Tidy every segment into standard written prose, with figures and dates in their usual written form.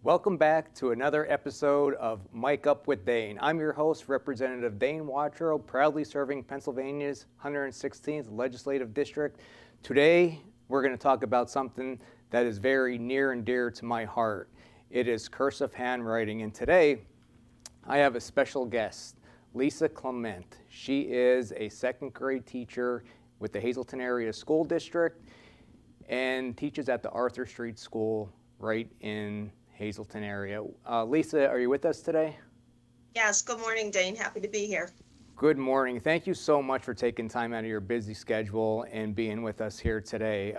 Welcome back to another episode of Mike Up with Dane. I'm your host, Representative Dane Watrow, proudly serving Pennsylvania's 116th Legislative District. Today, we're going to talk about something that is very near and dear to my heart. It is cursive handwriting, and today, I have a special guest, Lisa Clement. She is a second grade teacher with the Hazleton Area School District and teaches at the Arthur Street School right in Hazleton area. Lisa, are you with us today? Yes, good morning, Dane. Happy to be here. Good morning. Thank you so much for taking time out of your busy schedule and being with us here today.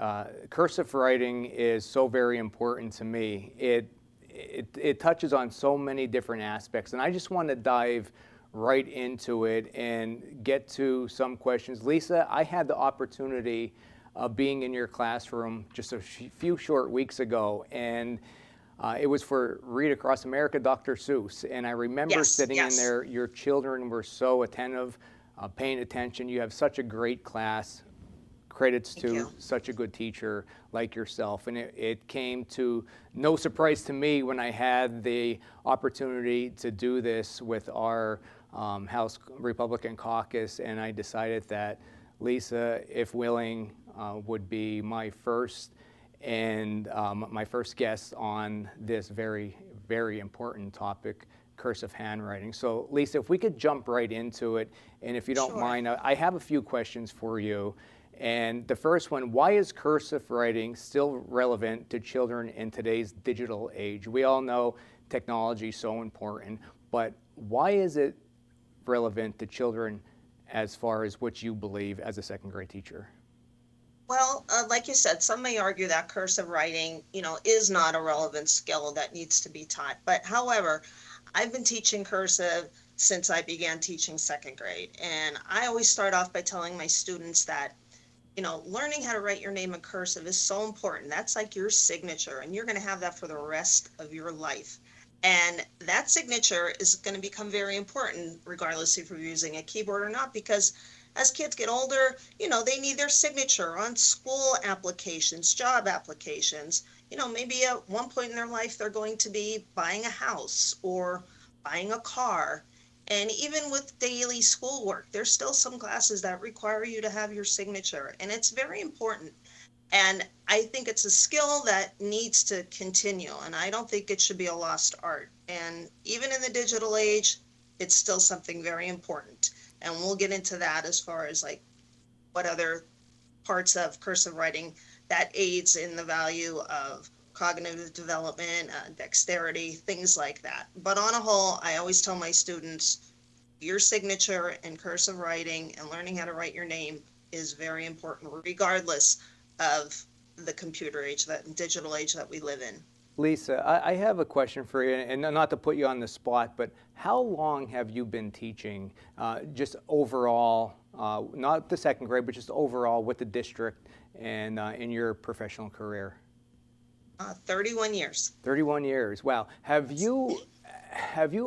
Cursive writing is so very important to me. It touches on so many different aspects, and I just want to dive right into it and get to some questions. Lisa, I had the opportunity of being in your classroom just a few short weeks ago, and it was for Read Across America, Dr. Seuss, and I remember sitting in there. Your children were so attentive, paying attention. You have such a great class. Credits to such a good teacher like yourself. And it came to no surprise to me when I had the opportunity to do this with our House Republican caucus, and I decided that Lisa, if willing, would be my first guest on this very, very important topic, cursive handwriting. So Lisa, if we could jump right into it, and if you don't mind, I have a few questions for you. And the first one, why is cursive writing still relevant to children in today's digital age? We all know technology is so important, but why is it relevant to children as far as what you believe as a second grade teacher? Well, like you said, some may argue that cursive writing, is not a relevant skill that needs to be taught. But however, I've been teaching cursive since I began teaching second grade. And I always start off by telling my students that, learning how to write your name in cursive is so important. That's like your signature, and you're going to have that for the rest of your life. And that signature is going to become very important, regardless if you're using a keyboard or not, because as kids get older, they need their signature on school applications, job applications. Maybe at one point in their life, they're going to be buying a house or buying a car. And even with daily schoolwork, there's still some classes that require you to have your signature. And it's very important. And I think it's a skill that needs to continue. And I don't think it should be a lost art. And even in the digital age, it's still something very important. And we'll get into that as far as like what other parts of cursive writing that aids in the value of cognitive development, dexterity, things like that. But on a whole, I always tell my students, your signature in cursive writing and learning how to write your name is very important, regardless of the computer age, that digital age that we live in. Lisa, I have a question for you, and not to put you on the spot, but how long have you been teaching, just overall, not the second grade, but just overall with the district and in your professional career? 31 years. 31 years. Wow. Have you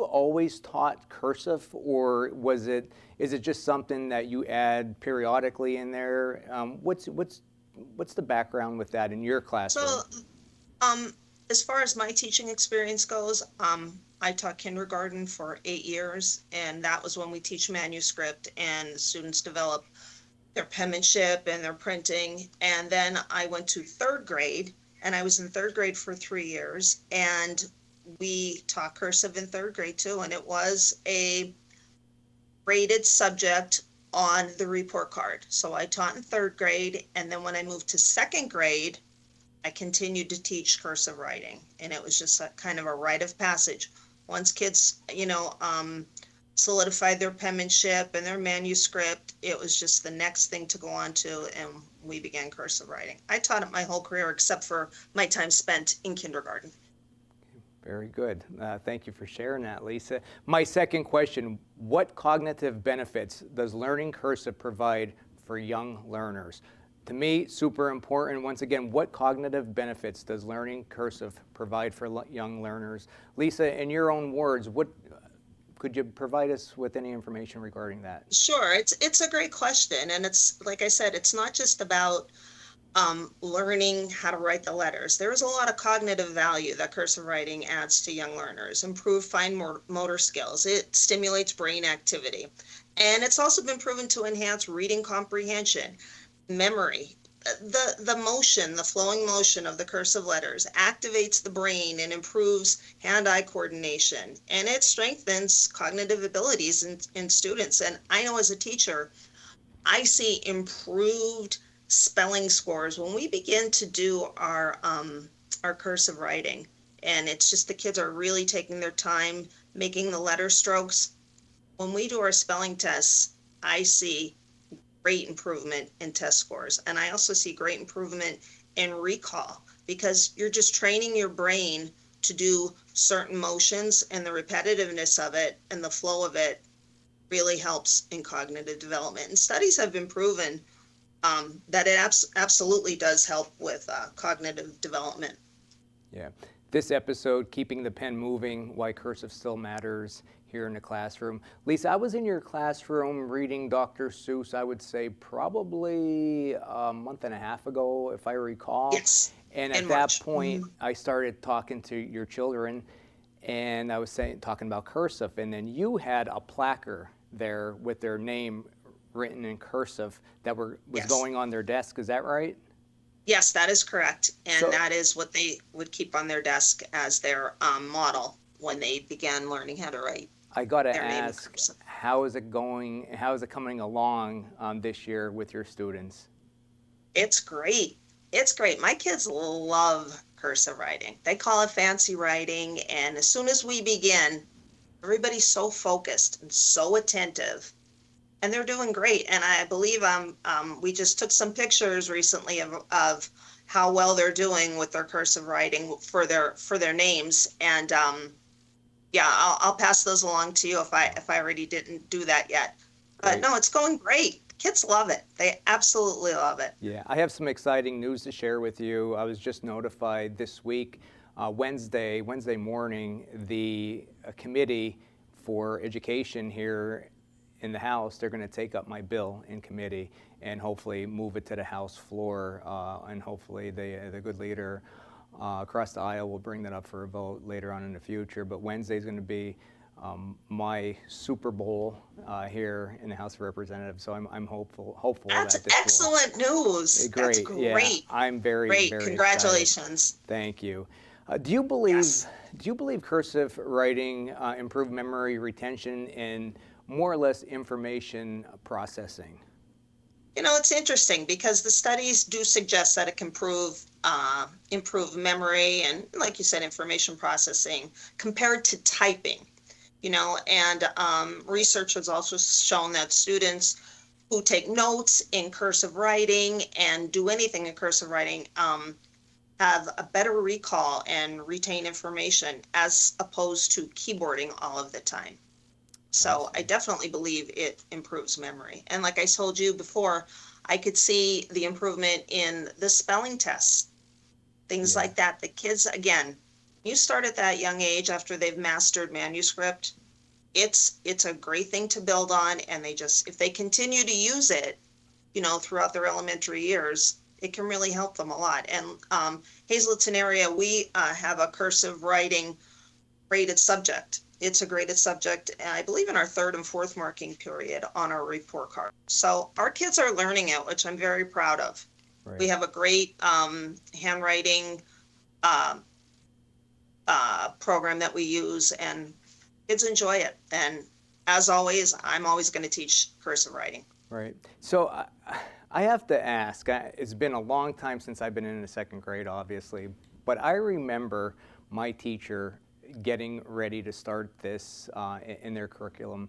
always taught cursive, or is it just something that you add periodically in there? What's the background with that in your classroom? So, as far as my teaching experience goes, I taught kindergarten for 8 years, and that was when we teach manuscript and students develop their penmanship and their printing. And then I went to third grade, and I was in third grade for 3 years, and we taught cursive in third grade too, and it was a graded subject on the report card. So I taught in third grade, and then when I moved to second grade, I continued to teach cursive writing, and it was just a kind of a rite of passage. Once kids, solidified their penmanship and their manuscript, it was just the next thing to go on to, and we began cursive writing. I taught it my whole career except for my time spent in kindergarten. Very good. Thank you for sharing that, Lisa. My second question, what cognitive benefits does learning cursive provide for young learners? To me, super important. Once again, what cognitive benefits does learning cursive provide for young learners? Lisa, in your own words, could you provide us with any information regarding that? Sure, it's a great question, and it's like I said, it's not just about learning how to write the letters. There is a lot of cognitive value that cursive writing adds to young learners. Improve fine motor skills. It stimulates brain activity. And it's also been proven to enhance reading comprehension, memory. The motion, the flowing motion of the cursive letters activates the brain and improves hand-eye coordination. And it strengthens cognitive abilities in students. And I know as a teacher, I see improved spelling scores when we begin to do our cursive writing. And it's just the kids are really taking their time making the letter strokes. When we do our spelling tests, I see great improvement in test scores. And I also see great improvement in recall because you're just training your brain to do certain motions, and the repetitiveness of it and the flow of it really helps in cognitive development. And studies have been proven that it absolutely does help with cognitive development. Yeah. This episode, Keeping the Pen Moving, Why Cursive Still Matters here in the classroom. Lisa, I was in your classroom reading Dr. Seuss, I would say probably a month and a half ago, if I recall. Yes. And at that point, I started talking to your children, and I was talking about cursive, and then you had a placard there with their name written in cursive that was going on their desk. Is that right? Yes, that is correct. And that is what they would keep on their desk as their model when they began learning how to write. I got to ask, how is it going? How is it coming along this year with your students? It's great. It's great. My kids love cursive writing. They call it fancy writing. And as soon as we begin, everybody's so focused and so attentive. And they're doing great. And I believe we just took some pictures recently of how well they're doing with their cursive writing for their names. And yeah, I'll pass those along to you if I already didn't do that yet. But no, it's going great. Kids love it. They absolutely love it. Yeah, I have some exciting news to share with you. I was just notified this week, Wednesday morning, the committee for education here in the House, they're going to take up my bill in committee and hopefully move it to the House floor, and hopefully the good leader across the aisle will bring that up for a vote later on in the future. But Wednesday is going to be my Super Bowl here in the House of Representatives, so I'm hopeful. That's that this excellent news. Great. That's great. Yeah, I'm very Congratulations. Excited. Thank you. Do you believe cursive writing improved memory retention and more or less information processing? You know, it's interesting because the studies do suggest that it can improve memory and, like you said, information processing compared to typing. You know, and research has also shown that students who take notes in cursive writing and do anything in cursive writing have a better recall and retain information as opposed to keyboarding all of the time. So I definitely believe it improves memory. And like I told you before, I could see the improvement in the spelling tests, things like that. The kids, again, you start at that young age after they've mastered manuscript. It's a great thing to build on, and if they continue to use it, you know, throughout their elementary years, it can really help them a lot. And Hazleton area, we have a cursive writing graded subject. It's a graded subject, I believe, in our 3rd and 4th marking period on our report card. So our kids are learning it, which I'm very proud of. Right. We have a great handwriting program that we use, and kids enjoy it. And as always, I'm always going to teach cursive writing. Right. So I have to ask, it's been a long time since I've been in the 2nd grade, obviously, but I remember my teacher getting ready to start this in their curriculum,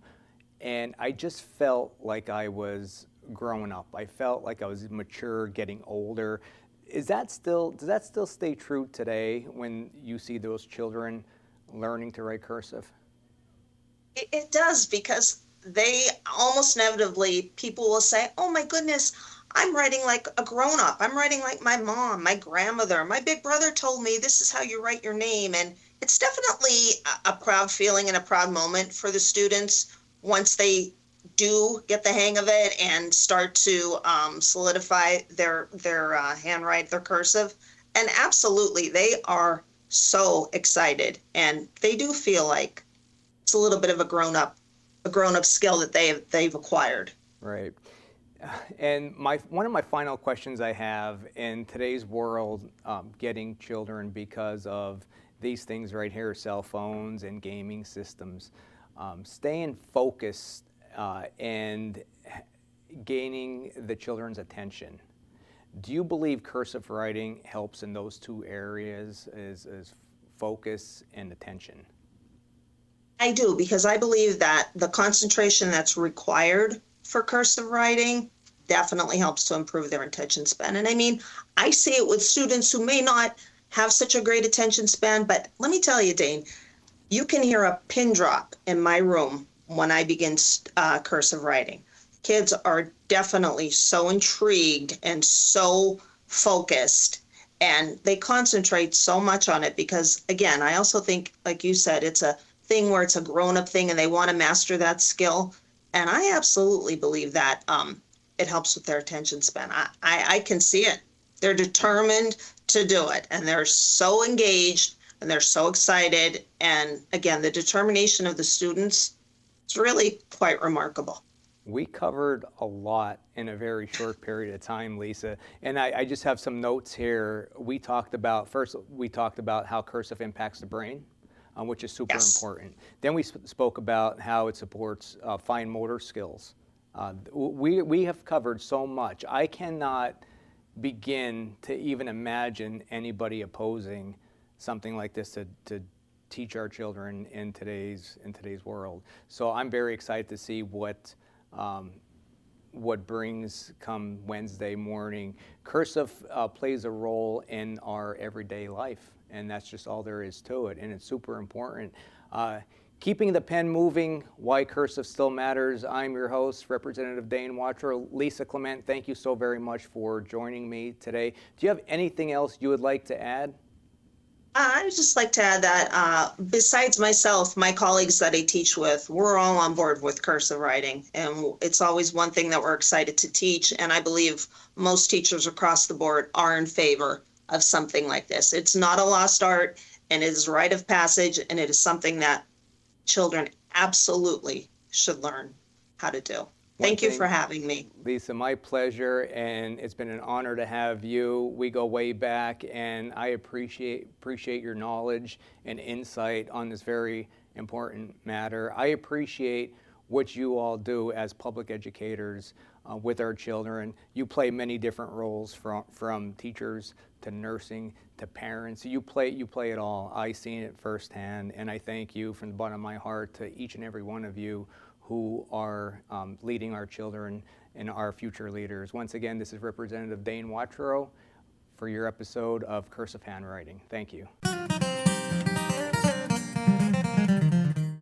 and I just felt like I was growing up. I felt like I was mature, getting older. Does that still stay true today when you see those children learning to write cursive? It does, because they almost inevitably, people will say, oh my goodness, I'm writing like a grown-up. I'm writing like my mom, my grandmother, my big brother told me this is how you write your name. And it's definitely a proud feeling and a proud moment for the students once they do get the hang of it and start to solidify their handwrite, their cursive. And absolutely, they are so excited, and they do feel like it's a little bit of a grown up skill that they've acquired. Right. And one of my final questions I have in today's world, getting children because of these things right here, cell phones and gaming systems, staying focused and gaining the children's attention. Do you believe cursive writing helps in those two areas, as focus and attention? I do, because I believe that the concentration that's required for cursive writing definitely helps to improve their attention span. And I mean, I see it with students who may not have such a great attention span, but let me tell you, Dane, you can hear a pin drop in my room when I begin cursive writing. Kids are definitely so intrigued and so focused, and they concentrate so much on it because, again, I also think, like you said, it's a thing where it's a grown-up thing and they want to master that skill. And I absolutely believe that it helps with their attention span. I can see it. They're determined to do it, and they're so engaged and they're so excited. And again, the determination of the students is really quite remarkable. We covered a lot in a very short period of time, Lisa. And I just have some notes here. We talked about how cursive impacts the brain, which is super Yes. important. Then we spoke about how it supports fine motor skills. We have covered so much. I cannot begin to even imagine anybody opposing something like this to teach our children in today's world. So I'm very excited to see what brings come Wednesday morning. Cursive plays a role in our everyday life, and that's just all there is to it, and it's super important. Keeping the pen moving, why cursive still matters. I'm your host, Representative Dane Watro. Lisa Clement, thank you so very much for joining me today. Do you have anything else you would like to add? I would just like to add that besides myself, my colleagues that I teach with, we're all on board with cursive writing. And it's always one thing that we're excited to teach. And I believe most teachers across the board are in favor of something like this. It's not a lost art, and it is a rite of passage, and it is something that children absolutely should learn how to do. Thank you for having me. Lisa, my pleasure, and it's been an honor to have you. We go way back, and I appreciate your knowledge and insight on this very important matter. I appreciate what you all do as public educators with our children. You play many different roles, from teachers to nursing to parents. You play it all. I've seen it firsthand, and I thank you from the bottom of my heart to each and every one of you who are leading our children and our future leaders. Once again, this is Representative Dane Watro for your episode of Cursive Handwriting. Thank you.